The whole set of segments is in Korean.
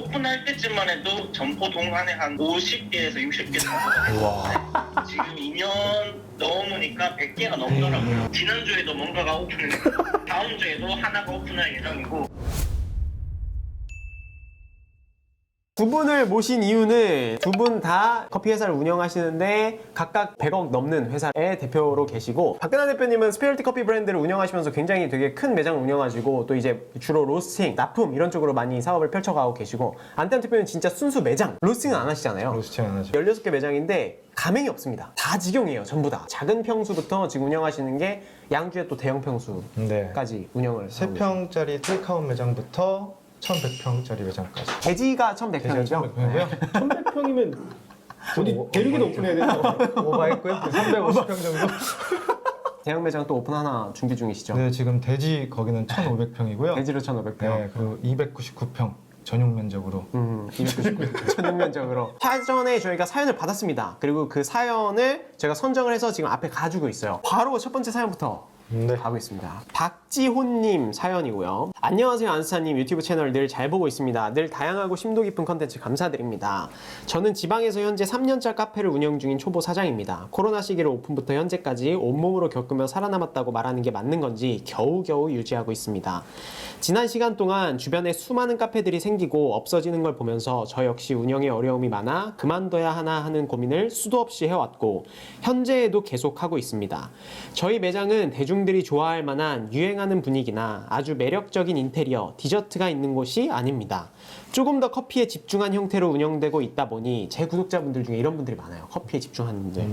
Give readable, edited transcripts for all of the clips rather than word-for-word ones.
오픈할 때쯤만 해도 점포 동안에 한 50개에서 60개 정도. 지금 2년 넘으니까 100개가 넘더라고요. 지난주에도 뭔가가 오픈했고 다음 주에도 하나가 오픈할 예정이고. 두 분을 모신 이유는 두 분 다 커피 회사를 운영하시는데 각각 100억 넘는 회사의 대표로 계시고, 박근하 대표님은 스페셜티 커피 브랜드를 운영하시면서 굉장히 되게 큰 매장을 운영하시고 또 이제 주로 로스팅, 납품 이런 쪽으로 많이 사업을 펼쳐가고 계시고, 안태현 대표는 진짜 순수 매장, 로스팅은 안 하시잖아요. 로스팅 안 하죠. 16개 매장인데 가맹이 없습니다. 다 직영이에요. 전부 다. 작은 평수부터 지금 운영하시는 게 양주에 또 대형 평수까지 네. 운영을 하고 계세요. 3평짜리 테이크아웃 매장부터 1100평짜리 매장까지. 대지가 1100평이죠? 1100평이고요. 1100평이면 어디 대륙에도 오픈해야 돼요? 오버했고요. 350평 정도. 대형 매장 또 오픈 하나 준비 중이시죠? 네, 지금 대지 거기는 1500평이고요. 대지로 1500평. 네, 그리고 299평 전용 면적으로. 299 전용면적으로. 사전에 저희가 사연을 받았습니다. 그리고 그 사연을 제가 선정을 해서 지금 앞에 가지고 있어요. 바로 첫 번째 사연부터 네. 가보겠습니다. 박지호님 사연이고요. 안녕하세요, 안스타님. 유튜브 채널 늘 잘 보고 있습니다. 늘 다양하고 심도 깊은 컨텐츠 감사드립니다. 저는 지방에서 현재 3년차 카페를 운영 중인 초보 사장입니다. 코로나 시기를 오픈부터 현재까지 온몸으로 겪으며 살아남았다고 말하는 게 맞는 건지 겨우겨우 유지하고 있습니다. 지난 시간 동안 주변에 수많은 카페들이 생기고 없어지는 걸 보면서 저 역시 운영에 어려움이 많아 그만둬야 하나 하는 고민을 수도 없이 해왔고 현재에도 계속하고 있습니다. 저희 매장은 대중들이 좋아할 만한 유행하는 분위기나 아주 매력적인 인테리어, 디저트가 있는 곳이 아닙니다. 조금 더 커피에 집중한 형태로 운영되고 있다 보니 제 구독자분들 중에 이런 분들이 많아요. 커피에 집중하는 분들.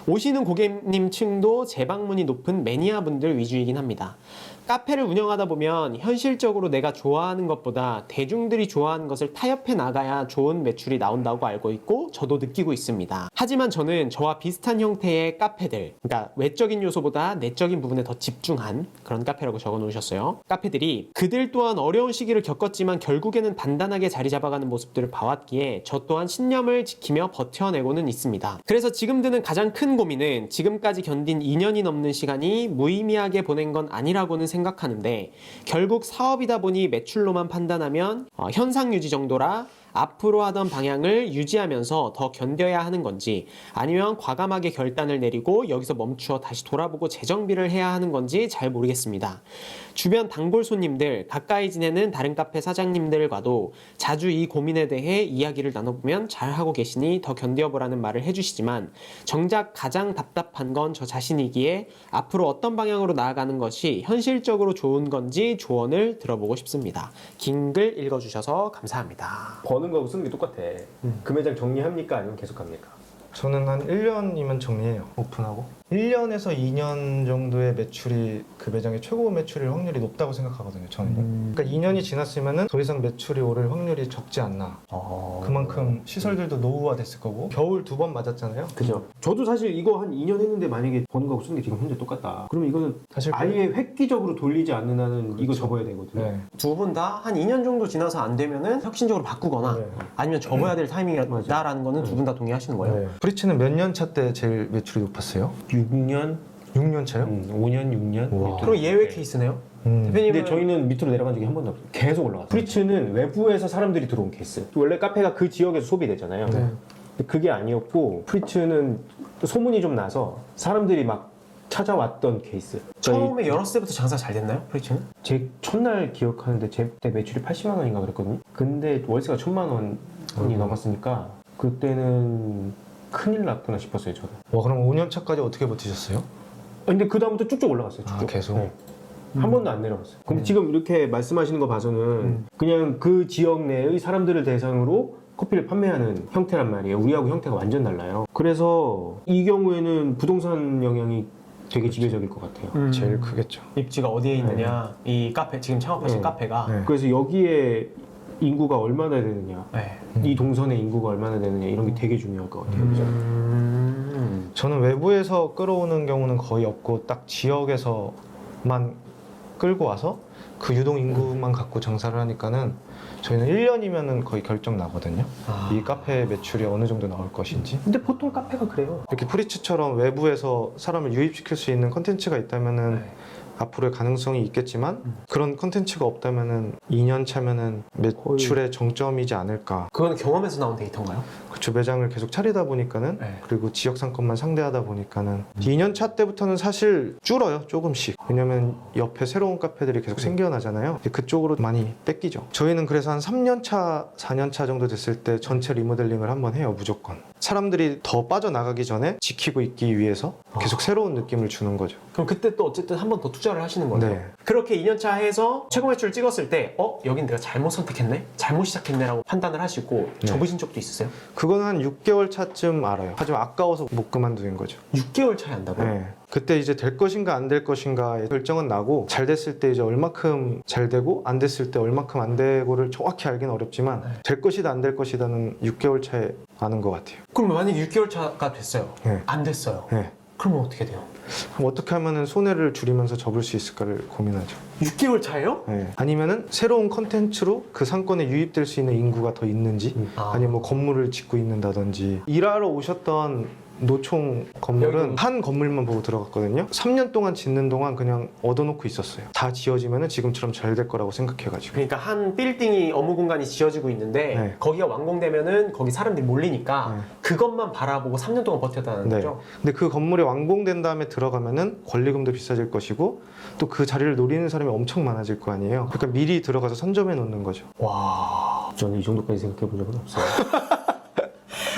오시는 고객님 층도 재방문이 높은 매니아 분들 위주이긴 합니다. 카페를 운영하다 보면 현실적으로 내가 좋아하는 것보다 대중들이 좋아하는 것을 타협해 나가야 좋은 매출이 나온다고 알고 있고 저도 느끼고 있습니다. 하지만 저는 저와 비슷한 형태의 카페들, 그러니까 외적인 요소보다 내적인 부분에 더 집중한 그런 카페라고 적어 놓으셨어요. 카페들이 그들 또한 어려운 시기를 겪었지만 결국에는 단단하게 자리 잡아가는 모습들을 봐왔기에 저 또한 신념을 지키며 버텨내고는 있습니다. 그래서 지금 드는 가장 큰 고민은 지금까지 견딘 2년이 넘는 시간이 무의미하게 보낸 건 아니라고는 생각하는데 결국 사업이다 보니 매출로만 판단하면 현상 유지 정도라 앞으로 하던 방향을 유지하면서 더 견뎌야 하는 건지 아니면 과감하게 결단을 내리고 여기서 멈추어 다시 돌아보고 재정비를 해야 하는 건지 잘 모르겠습니다. 주변 단골 손님들, 가까이 지내는 다른 카페 사장님들과도 자주 이 고민에 대해 이야기를 나눠보면 잘하고 계시니 더 견뎌보라는 말을 해주시지만 정작 가장 답답한 건 저 자신이기에 앞으로 어떤 방향으로 나아가는 것이 현실적으로 좋은 건지 조언을 들어보고 싶습니다. 긴 글 읽어주셔서 감사합니다. 버는 거하고 쓰는 게 똑같아. 그 매장 정리합니까? 아니면 계속 합니까? 저는 한 1년이면 정리해요. 오픈하고. 1년에서 2년 정도의 매출이 그 매장의 최고 매출일 확률이 높다고 생각하거든요. 저는. 그러니까 2년이 지났으면은 더 이상 매출이 오를 확률이 적지 않나. 그만큼 시설들도 노후화 됐을 거고. 겨울 2번 맞았잖아요. 그죠. 저도 사실 이거 한 2년 했는데 만약에 버는 거하고 쓰는 게 지금 현재 똑같다. 그러면 이거는 사실 아예 획기적으로 돌리지 않는 한은 이거 접어야 되거든요. 네. 두 분 다 한 2년 정도 지나서 안 되면은 혁신적으로 바꾸거나 네. 아니면 접어야 될 타이밍이다라는 거는 두 분 다 동의하시는 거예요? 네. 프리츠는 몇 년 차 때 제일 매출이 높았어요? 6년, 6년 차요? 5년, 6년. 우와. 그럼 예외 케이스네요? 근데 대표님은 저희는 밑으로 내려간 적이 한 번도 없어요. 계속 올라갔어요. 프리츠는 외부에서 사람들이 들어온 케이스. 원래 카페가 그 지역에서 소비되잖아요. 네. 근데 그게 아니었고 프리츠는 소문이 좀 나서 사람들이 막 찾아왔던 케이스. 처음에 열었을 때부터 장사 잘 됐나요? 프리츠는? 제 첫날 기억하는데 제 때 매출이 80만 원인가 그랬거든요. 근데 월세가 1000만 원이 넘었으니까 그때는 큰일 났구나 싶었어요, 저도. 와, 그럼 5년 차까지 어떻게 버티셨어요? 근데 그 다음부터 쭉쭉 올라갔어요. 쭉쭉. 아, 계속? 네. 한 번도 안 내려갔어요. 근데 지금 이렇게 말씀하시는 거 봐서는 그냥 그 지역 내의 사람들을 대상으로 커피를 판매하는 형태란 말이에요. 우리하고 형태가 완전 달라요. 그래서 이 경우에는 부동산 영향이 되게 지배적일 것 같아요. 제일 크겠죠. 입지가 어디에 있느냐, 이 카페, 지금 창업하신 네. 카페가 네. 그래서 여기에 인구가 얼마나 되느냐, 네. 이 동선의 인구가 얼마나 되느냐 이런 게 되게 중요할 것 같아요. 그죠? 저는 외부에서 끌어오는 경우는 거의 없고 딱 지역에서만 끌고 와서 그 유동 인구만 갖고 장사를 하니까는 저희는 1년이면은 거의 결정 나거든요. 이 카페 매출이 어느 정도 나올 것인지. 근데 보통 카페가 그래요. 이렇게 프리츠처럼 외부에서 사람을 유입시킬 수 있는 컨텐츠가 있다면은 앞으로의 가능성이 있겠지만 그런 컨텐츠가 없다면은 2년 차면은 매출의 정점이지 않을까. 그건 경험에서 나온 데이터인가요? 그쵸, 매장을 계속 차리다 보니까는 네. 그리고 지역 상권만 상대하다 보니까는 2년 차 때부터는 사실 줄어요, 조금씩. 왜냐면 옆에 새로운 카페들이 계속 생겨나잖아요. 이제 그쪽으로 많이 뺏기죠. 저희는 그래서 한 3년 차, 4년 차 정도 됐을 때 전체 리모델링을 한번 해요, 무조건. 사람들이 더 빠져나가기 전에 지키고 있기 위해서 계속 새로운 느낌을 주는 거죠. 그럼 그때 또 어쨌든 한 번 더 투자를 하시는 거네요. 네. 그렇게 2년차 해서 최고 매출을 찍었을 때 여긴 내가 잘못 선택했네? 잘못 시작했네? 라고 판단을 하시고 네. 접으신 적도 있으세요? 그건 한 6개월 차쯤 알아요. 하지만 아까워서 못 그만두는 거죠. 6개월 차이 한다고요? 네. 그때 이제 될 것인가 안 될 것인가의 결정은 나고 잘 됐을 때 이제 얼마큼 잘 되고 안 됐을 때 얼마큼 안 되고를 정확히 알기는 어렵지만 네. 될 것이다 안 될 것이다는 6개월 차에 아는 것 같아요. 그럼 만약에 6개월 차가 됐어요. 네. 안 됐어요. 네. 그러면 어떻게 돼요? 그럼 어떻게 하면 손해를 줄이면서 접을 수 있을까를 고민하죠. 6개월 차예요? 네. 아니면은 새로운 컨텐츠로 그 상권에 유입될 수 있는 인구가 더 있는지 아니면 뭐 건물을 짓고 있는다든지. 일하러 오셨던 노총 건물은 한 건물만 보고 들어갔거든요. 3년 동안 짓는 동안 그냥 얻어놓고 있었어요. 다 지어지면은 지금처럼 잘 될 거라고 생각해가지고. 그러니까 한 빌딩이 업무 공간이 지어지고 있는데 네. 거기가 완공되면은 거기 사람들이 몰리니까 네. 그것만 바라보고 3년 동안 버텼다는 네. 거죠? 근데 그 건물이 완공된 다음에 들어가면은 권리금도 비싸질 것이고 또 그 자리를 노리는 사람이 엄청 많아질 거 아니에요. 그러니까 미리 들어가서 선점해 놓는 거죠. 와... 저는 이 정도까지 생각해 본 적은 없어요.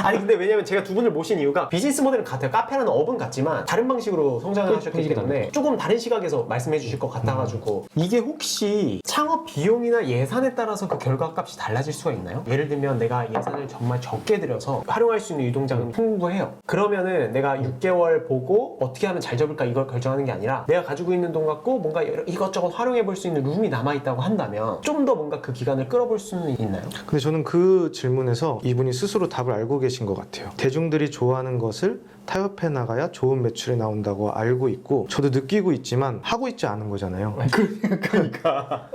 아니 근데 왜냐면 제가 두 분을 모신 이유가 비즈니스 모델은 같아요. 카페라는 업은 같지만 다른 방식으로 성장을 하셨기 때문에 조금 다른 시각에서 말씀해 주실 것 같아가지고 이게 혹시 창업 비용이나 예산에 따라서 그 결과값이 달라질 수가 있나요? 예를 들면 내가 예산을 정말 적게 들여서 활용할 수 있는 유동자금이 풍부해요. 그러면은 내가 6개월 보고 어떻게 하면 잘 접을까 이걸 결정하는 게 아니라 내가 가지고 있는 돈 갖고 뭔가 이것저것 활용해 볼 수 있는 룸이 남아있다고 한다면 좀 더 뭔가 그 기간을 끌어볼 수는 있나요? 근데 저는 그 질문에서 이분이 스스로 답을 알고 계신 것 같아요. 대중들이 좋아하는 것을 타협해 나가야 좋은 매출이 나온다고 알고 있고 저도 느끼고 있지만 하고 있지 않은 거잖아요. 그러니까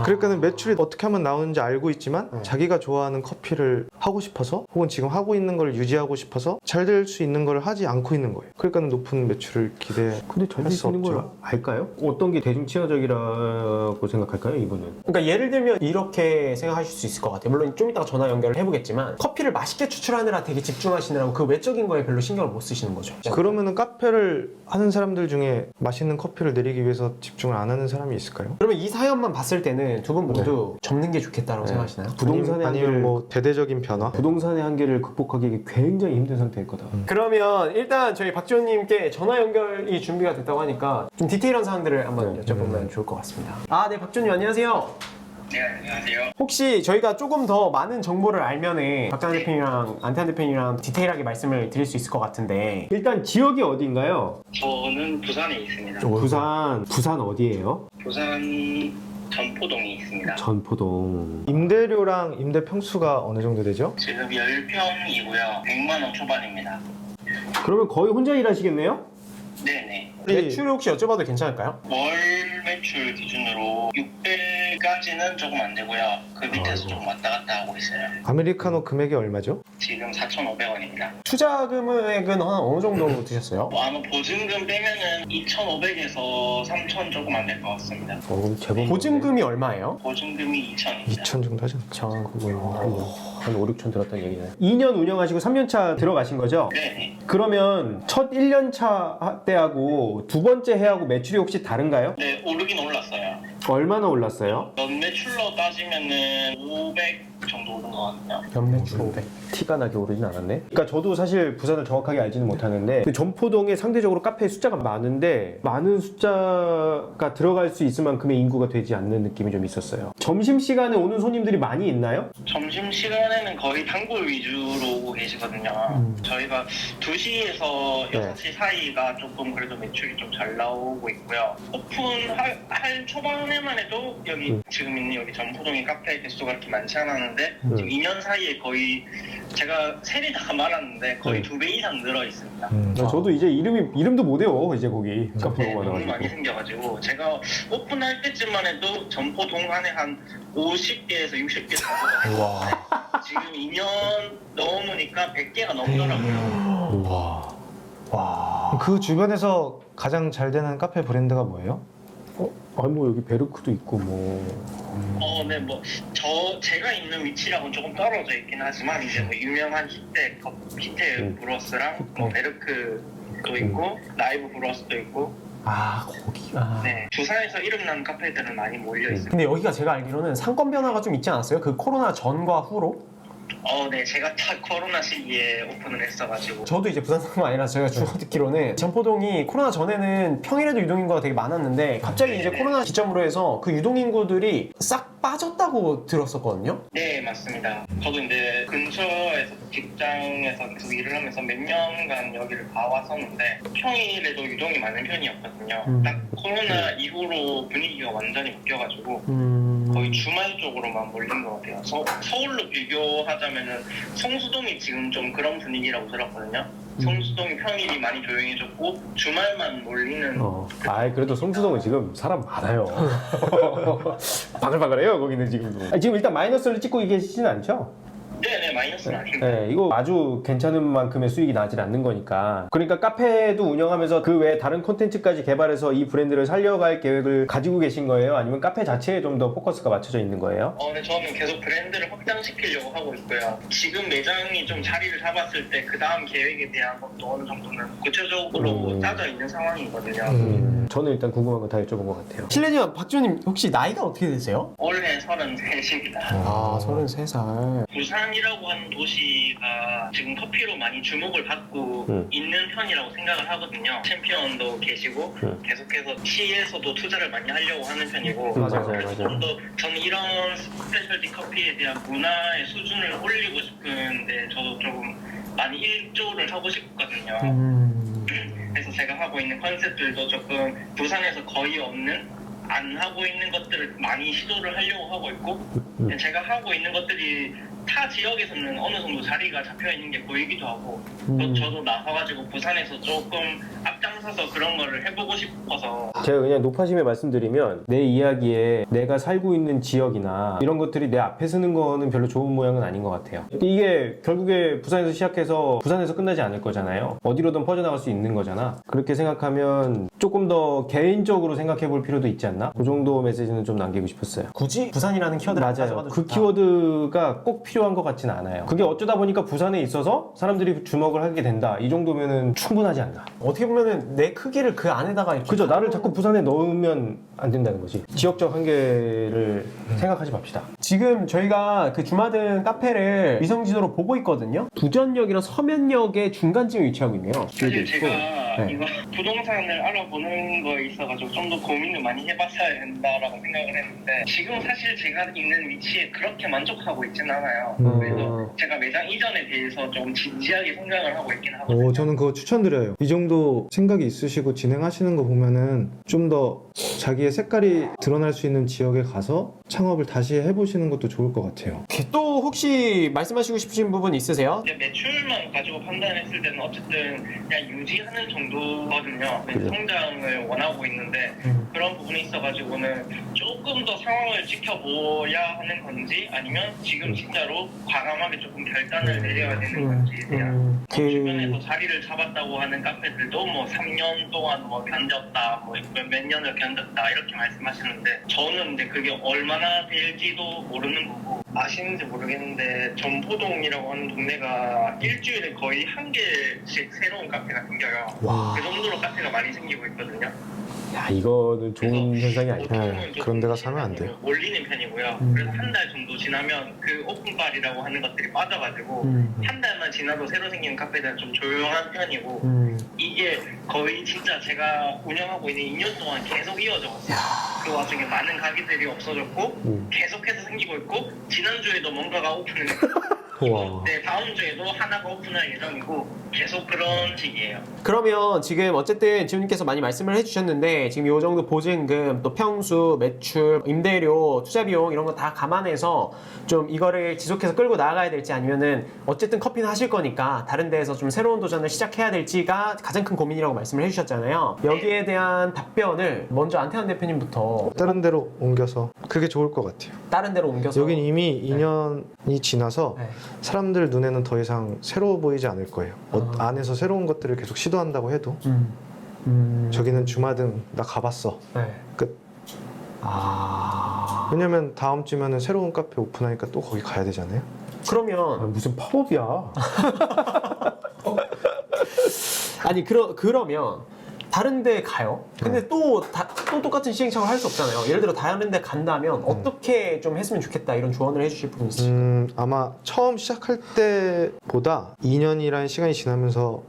그러니까 매출이 어떻게 하면 나오는지 알고 있지만 자기가 좋아하는 커피를 하고 싶어서 혹은 지금 하고 있는 걸 유지하고 싶어서 잘 될 수 있는 걸 하지 않고 있는 거예요. 그러니까 높은 매출을 기대할 근데 잘 될 수 수 있는 걸 없죠. 알까요? 어떤 게 대중 친화적이라고 생각할까요, 이분은? 그러니까 예를 들면 이렇게 생각하실 수 있을 것 같아요. 물론 좀 이따가 전화 연결을 해보겠지만 커피를 맛있게 추출하느라 되게 집중하시느라고 그 외적인 거에 별로 신경을 못 쓰시는 거죠. 그러면은 카페를 하는 사람들 중에 맛있는 커피를 내리기 위해서 집중을 안 하는 사람이 있을까요? 그러면 이 사연만 봤을 때는 두 분 모두 접는 게 좋겠다고 생각하시나요? 부동산의 아니면 한계를 뭐 대대적인 변화? 부동산의 한계를 극복하기 굉장히 힘든 상태일 거다. 그러면 일단 저희 박지원님께 전화 연결이 준비가 됐다고 하니까 좀 디테일한 사항들을 한번 여쭤보면 좋을 것 같습니다. 아, 네, 박지원님 안녕하세요. 네, 안녕하세요. 혹시 저희가 조금 더 많은 정보를 알면은 박장 대표님이랑 안태환 대표님이랑 디테일하게 말씀을 드릴 수 있을 것 같은데 일단 지역이 어딘가요? 저는 부산에 있습니다. 부산 어디예요? 부산 전포동에 있습니다. 전포동. 임대료랑 임대 평수가 어느 정도 되죠? 지금 10평이고요. 100만 원 초반입니다. 그러면 거의 혼자 일하시겠네요? 네네. 매출 혹시 여쭤봐도 괜찮을까요? 월 매출 기준으로 600까지는 조금 안 되고요. 그 밑에서 조금 왔다 갔다 하고 있어요. 아메리카노 금액이 얼마죠? 지금 4,500원입니다. 투자 금액은 어느 정도 드셨어요? 아마 보증금 빼면은 2,500에서 3,000 조금 안 될 것 같습니다. 그럼 제법 보증금이 얼마예요? 보증금이 2,000입니다. 2천 정도 하죠. 한 5, 6천 들었다는 얘기네. 2년 운영하시고 3년 차 들어가신 거죠? 네네. 그러면 첫 1년 차 때하고 두 번째 해하고 매출이 혹시 다른가요? 네, 오르긴 올랐어요. 얼마나 올랐어요? 연매출로 따지면은 500 정도 오른 것 같아요. 연매출 500. 티가 나게 오르진 않았네. 그러니까 저도 사실 부산을 정확하게 알지는 못하는데 전포동에 상대적으로 카페 숫자가 많은데 많은 숫자가 들어갈 수 있을 만큼의 인구가 되지 않는 느낌이 좀 있었어요. 점심시간에 오는 손님들이 많이 있나요? 점심시간에는 거의 단골 위주로 오고 계시거든요. 저희가 2시에서 6시 사이가 조금 그래도 매출이 좀 잘 나오고 있고요. 오픈할 초반에만 해도 여기 지금 있는 여기 전포동의 카페 개수가 그렇게 많지 않았는데 지금 2년 사이에 거의 제가 세리 다 말았는데 거의 2배 이상 늘어 있습니다. 저도 이제 이름도 못 외워 이제 거기 네, 카페가 너무 많아가지고. 많이 생겨가지고 제가 오픈할 때쯤만 해도 점포동 안에 한 50개에서 60개 정도가 와. 지금 2년 넘으니까 100개가 넘더라고요. 와. 그 주변에서 가장 잘 되는 카페 브랜드가 뭐예요? 뭐 여기 베르크도 있고 뭐. 네, 뭐 제가 있는 위치랑은 조금 떨어져 있긴 하지만 이제 뭐 유명한 히테 브루어스랑 뭐 베르크도 있고 라이브 브루어스도 있고. 아, 거기가. 네, 부산에서 이름난 카페들은 많이 몰려 있어요. 근데 여기가 제가 알기로는 상권 변화가 좀 있지 않았어요? 그 코로나 전과 후로? 네, 제가 딱 코로나 시기에 오픈을 했어가지고. 저도 이제 부산 사람 아니라 제가 주워 듣기로는 점포동이 코로나 전에는 평일에도 유동인구가 되게 많았는데 갑자기 이제 코로나 기점으로 해서 그 유동인구들이 싹 빠졌다고 들었었거든요. 네, 맞습니다. 저도 이제 근처에서 직장에서 그 일을 하면서 몇 년간 여기를 봐왔었는데 평일에도 유동이 많은 편이었거든요. 딱 코로나 이후로 분위기가 완전히 바뀌어가지고 거의 주말 쪽으로만 몰린 것 같아요. 서울로 비교하자면은 성수동이 지금 좀 그런 분위기라고 들었거든요. 성수동이 평일이 많이 조용해졌고 주말만 몰리는. 그래도 성수동은 지금 사람 많아요. 바글바글해요 거기는 지금도. 지금 일단 마이너스를 찍고 계시진 않죠? 네네, 마이너스는 아닙니다. 네, 이거 아주 괜찮은 만큼의 수익이 나질 않는 거니까. 그러니까 카페도 운영하면서 그 외에 다른 콘텐츠까지 개발해서 이 브랜드를 살려갈 계획을 가지고 계신 거예요? 아니면 카페 자체에 좀 더 포커스가 맞춰져 있는 거예요? 네, 저는 계속 브랜드를 확장시키려고 하고 있고요. 지금 매장이 좀 자리를 잡았을 때 그 다음 계획에 대한 것도 어느 정도는 구체적으로 짜져 있는 상황이거든요. 저는 일단 궁금한 거 다 여쭤본 것 같아요. 실례지만 박주님 혹시 나이가 어떻게 되세요? 올해 33입니다. 아, 33살. 부산이라고 하는 도시가 지금 커피로 많이 주목을 받고 있는 편이라고 생각을 하거든요. 챔피언도 계시고 계속해서 시에서도 투자를 많이 하려고 하는 편이고. 맞아요. 그래서 좀 더 저는 이런 스페셜티 커피에 대한 문화의 수준을 올리고 싶은데 저도 조금 많이 일조를 하고 싶거든요. 그래서 제가 하고 있는 컨셉들도 조금 부산에서 거의 없는, 안 하고 있는 것들을 많이 시도를 하려고 하고 있고, 제가 하고 있는 것들이 타 지역에서는 어느 정도 자리가 잡혀 있는 게 보이기도 하고, 또 저도 나가가지고 부산에서 조금 앞장서서 그런 거를 해보고 싶어서. 제가 그냥 높아심에 말씀드리면 내 이야기에 내가 살고 있는 지역이나 이런 것들이 내 앞에 서는 거는 별로 좋은 모양은 아닌 것 같아요. 이게 결국에 부산에서 시작해서 부산에서 끝나지 않을 거잖아요. 어디로든 퍼져나갈 수 있는 거잖아. 그렇게 생각하면 조금 더 개인적으로 생각해 볼 필요도 있지 않나? 그 정도 메시지는 좀 남기고 싶었어요. 굳이 부산이라는 키워드를 맞아요. 가져가도 그 좋다. 키워드가 꼭 필요한 것 같지는 않아요. 그게 어쩌다 보니까 부산에 있어서 사람들이 주목을 하게 된다. 이 정도면은 충분하지 않나. 어떻게 보면은 내 크기를 그 안에다가 이렇게. 그죠. 나를 자꾸 부산에 넣으면 안 된다는 거지. 지역적 한계를 생각하지 맙시다. 지금 저희가 그 주마등 카페를 위성지도로 보고 있거든요. 부전역이랑 서면역의 중간쯤에 위치하고 있네요. 사실 제가 네. 이거 부동산을 알아보는 거에 있어가지고 좀 더 고민을 많이 해봤어야 된다라고 생각을 했는데, 지금 사실 제가 있는 위치에 그렇게 만족하고 있진 않아요. 그래서 제가 매장 이전에 대해서 좀 진지하게 생각을 하고 있긴 하거든요. 저는 그거 추천드려요. 이 정도 생각이 있으시고 진행하시는 거 보면은 좀 더 자기의 색깔이 드러날 수 있는 지역에 가서 창업을 다시 해보시는 것도 좋을 것 같아요. 또 혹시 말씀하시고 싶으신 부분 있으세요? 이제 매출만 가지고 판단했을 때는 어쨌든 그냥 유지하는 정도거든요. 그래서 성장을 원하고 있는데 그런 부분이 있어가지고는 조금 더 상황을 지켜보야 하는 건지, 아니면 지금 진짜로 과감하게 조금 결단을 내려야 되는 건지에 대한. 주변에서 자리를 잡았다고 하는 카페들도 뭐 3년 동안 뭐 견뎠다, 뭐 몇 년을 견뎠다 이렇게 말씀하시는데, 저는 이제 그게 얼마나 될지도 모르는 거고. 아시는지 모르겠는데 점포동이라고 하는 동네가 일주일에 거의 한 개씩 새로운 카페가 생겨요. 와. 그 정도로 카페가 많이 생기고 있거든요. 야, 이거는 좋은 현상이 아니다. 보통은 좀 그런 데가 사면 안 돼요. 올리는 편이고요. 그래서 한 달 정도 지나면 그 오픈빨이라고 하는 것들이 빠져가지고 한 달만 지나도 새로 생기는 카페들은 좀 조용한 편이고, 이게 거의 진짜 제가 운영하고 있는 2년 동안 계속 이어져 왔어요. 그 와중에 많은 가게들이 없어졌고 계속해서 생기고 있고, 지난주에도 뭔가가 오픈을 와. 네, 다음 주에도 하나가 오픈할 예정이고 계속 그런 식이에요. 그러면 지금 어쨌든 지훈님께서 많이 말씀을 해주셨는데, 지금 요 정도 보증금, 또 평수, 매출, 임대료, 투자비용 이런 거 다 감안해서 좀 이거를 지속해서 끌고 나가야 될지, 아니면은 어쨌든 커피는 하실 거니까 다른 데에서 좀 새로운 도전을 시작해야 될지가 가장 큰 고민이라고 말씀을 해주셨잖아요. 여기에 대한 답변을 먼저 안태환 대표님부터. 다른 데로 옮겨서 그게 좋을 것 같아요. 다른 데로 옮겨서. 여긴 이미 2년이 지나서 네. 사람들 눈에는 더 이상 새로워 보이지 않을 거예요. 안에서 새로운 것들을 계속 시도한다고 해도 저기는 주마등 나 가봤어. 네. 끝. 아. 왜냐면 다음 주면은 새로운 카페 오픈하니까 또 거기 가야 되잖아요. 그러면 무슨 팝업이야. 아니 그러면 다른 데 가요? 근데 또 똑같은 시행착오를 할 수 없잖아요. 예를 들어 다른 데 간다면 어떻게 좀 했으면 좋겠다 이런 조언을 해주실 분 있으실까요? 아마 처음 시작할 때보다 2년이라는 시간이 지나면서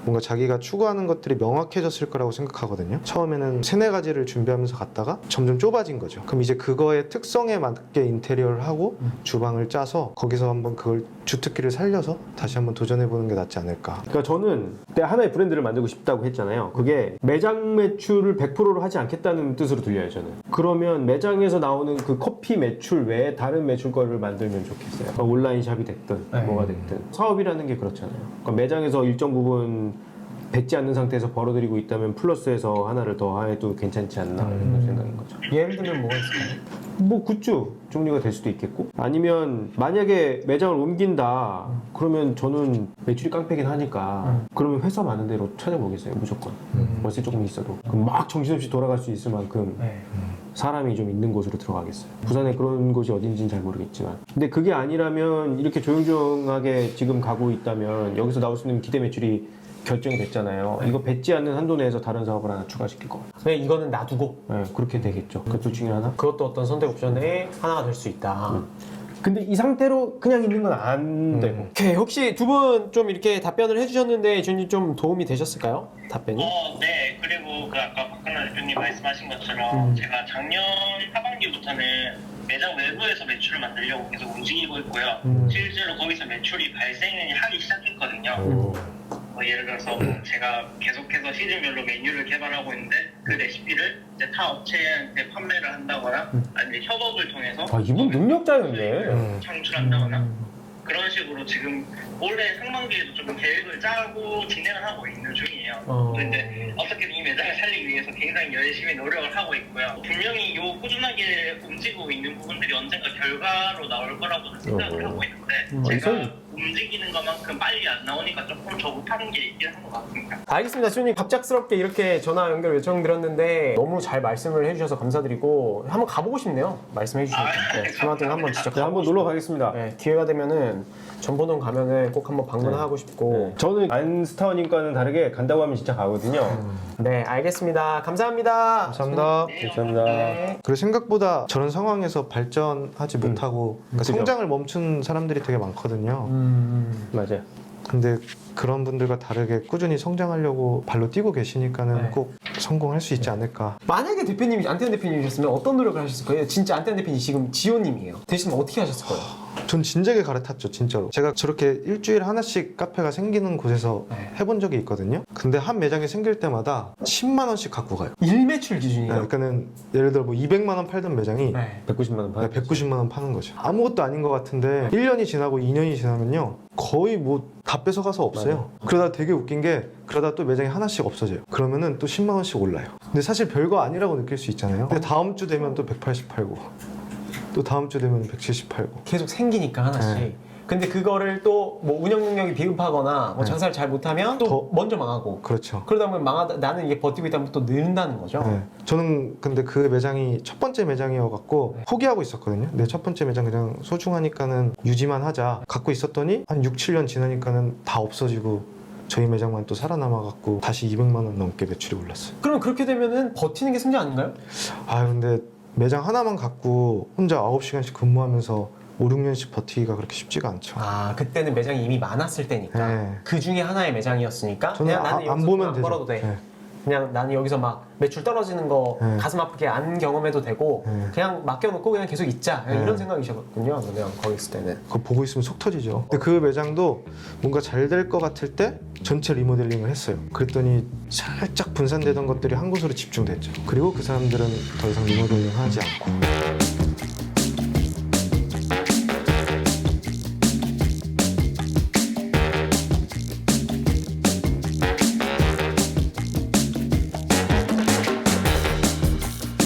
뭔가 자기가 추구하는 것들이 명확해졌을 거라고 생각하거든요. 처음에는 3-4가지를 준비하면서 갔다가 점점 좁아진 거죠. 그럼 이제 그거의 특성에 맞게 인테리어를 하고 주방을 짜서 거기서 한번 그걸 주특기를 살려서 다시 한번 도전해보는 게 낫지 않을까. 그러니까 저는 그때 하나의 브랜드를 만들고 싶다고 했잖아요. 그게 매장 매출을 100%로 하지 않겠다는 뜻으로 들려요, 저는. 그러면 매장에서 나오는 그 커피 매출 외에 다른 매출거리를 만들면 좋겠어요. 그러니까 온라인 샵이 됐든 뭐가 됐든. 사업이라는 게 그렇잖아요. 그러니까 매장에서 일정 부분 뱉지 않는 상태에서 벌어들이고 있다면 플러스해서 하나를 더 해도 괜찮지 않나 이런 생각인 거죠. 예를 들면 뭐가 있을까요? 뭐 굿즈 종류가 될 수도 있겠고, 아니면 만약에 매장을 옮긴다 그러면 저는 매출이 깡패긴 하니까 그러면 회사 많은 데로 찾아보겠어요. 무조건 월세 조금 있어도 그럼 막 정신없이 돌아갈 수 있을 만큼 사람이 좀 있는 곳으로 들어가겠어요. 부산에 그런 곳이 어딘지는 잘 모르겠지만, 근데 그게 아니라면 이렇게 조용조용하게 지금 가고 있다면 여기서 나올 수 있는 기대 매출이 결정이 됐잖아요. 이거 뱉지 않는 한도 내에서 다른 사업을 하나 추가시킬 것 같아요. 그냥 이거는 놔두고 네, 그렇게 되겠죠. 그 둘 중에 하나. 그것도 어떤 선택 옵션의 하나가 될 수 있다. 근데 이 상태로 그냥 있는 건 안 되고. 오케이, 혹시 두 분 좀 이렇게 답변을 해주셨는데 준이 좀 도움이 되셨을까요? 답변이? 네. 그리고 그 아까 박근혜 대표님 말씀하신 것처럼 제가 작년 하반기부터는 매장 외부에서 매출을 만들려고 계속 움직이고 있고요. 실제로 거기서 매출이 발생을 하기 시작했거든요. 예를 들어서 제가 계속해서 시즌별로 메뉴를 개발하고 있는데 그 레시피를 이제 타 업체한테 판매를 한다거나 아니면 협업을 통해서 아, 이분 능력자였네. 창출한다거나 그런 식으로 지금 올해 상반기에도 좀 계획을 짜고 진행을 하고 있는 중이에요. 그런데 어떻게든 이 매장을 살리기 위해서 굉장히 열심히 노력을 하고 있고요. 분명히 요 꾸준하게 움직이고 있는 부분들이 언젠가 결과로 나올 거라고 생각을 하고 있는데 제가 움직이는 것만큼 빨리 안 나오니까 조금 더 못하는 게 있긴 한 것 같습니다. 알겠습니다. 준이 갑작스럽게 이렇게 전화 연결 요청드렸는데 너무 잘 말씀을 해주셔서 감사드리고 한번 가보고 싶네요. 말씀해 주시니까. 네, 전화등 한번 진짜 네, 한번 놀러 가겠습니다. 네, 기회가 되면은 전포동 가면은 꼭 한번 방문하고 싶고. 저는 안스타원님과는 다르게 간다고 하면 진짜 가거든요. 네, 알겠습니다. 감사합니다. 감사합니다. 감사합니다. 네. 그리고 생각보다 저런 상황에서 발전하지 못하고 그러니까 그죠. 성장을 멈춘 사람들이 되게 많거든요. 맞아요. 근데 그런 분들과 다르게 꾸준히 성장하려고 발로 뛰고 계시니까는 네. 꼭 성공할 수 있지 않을까. 만약에 대표님이 안태현 대표님이셨으면 어떤 노력을 하셨을 거예요? 진짜 안태현 대표님 지금 지호님이에요. 대신 어떻게 하셨을 거예요? 전 진작에 갈아탔죠, 진짜로. 제가 저렇게 일주일에 하나씩 카페가 생기는 곳에서 네. 해본 적이 있거든요. 근데 한 매장이 생길 때마다 10만 원씩 갖고 가요. 일매출 네, 기준이에요. 그러니까는 예를 들어 뭐 200만 원 팔던 매장이 네. 190만 원 받. 190만 원 파는 거죠. 아무것도 아닌 것 같은데 1년이 지나고 2년이 지나면요 거의 뭐 다 뺏어가서 없어요. 그러다 되게 웃긴 게 그러다 또 매장이 하나씩 없어져요. 그러면은 또 10만 원씩 올라요. 근데 사실 별거 아니라고 느낄 수 있잖아요. 근데 다음 주 되면 또 180 팔고 또 다음 주 되면 170 팔고. 계속 생기니까 하나씩. 네. 근데 그거를 또 뭐 운영 능력이 비급하거나 뭐 네. 장사를 잘 못하면 또 더- 먼저 망하고. 그렇죠. 그러다 보면 나는 이게 버티고 있다면 또 는다는 거죠. 네. 저는 근데 그 매장이 첫 번째 매장이어갖고 포기하고 있었거든요. 내 첫 번째 매장 그냥 소중하니까는 유지만 하자 갖고 있었더니 한 6, 7년 지나니까는 다 없어지고 저희 매장만 또 살아남아갖고 다시 200만 원 넘게 매출이 올랐어요. 그럼 그렇게 되면은 버티는 게 승자 아닌가요? 아 근데 매장 하나만 갖고 혼자 9시간씩 근무하면서 5, 6년씩 버티기가 그렇게 쉽지가 않죠. 아, 그때는 매장이 이미 많았을 때니까. 네. 그 중에 하나의 매장이었으니까. 저는 그냥 나는 안 여기서 보면 안 되죠. 벌어도 돼. 네. 그냥 나는 여기서 막 매출 떨어지는 거 네. 가슴 아프게 안 경험해도 되고 네. 그냥 맡겨놓고 그냥 계속 있자. 네. 이런 생각이셨군요. 그냥 거기 있을 때는. 그거 보고 있으면 속 터지죠. 근데 그 매장도 뭔가 잘 될 것 같을 때 전체 리모델링을 했어요. 그랬더니 살짝 분산되던 것들이 한 곳으로 집중됐죠. 그리고 그 사람들은 더 이상 리모델링 하지 않고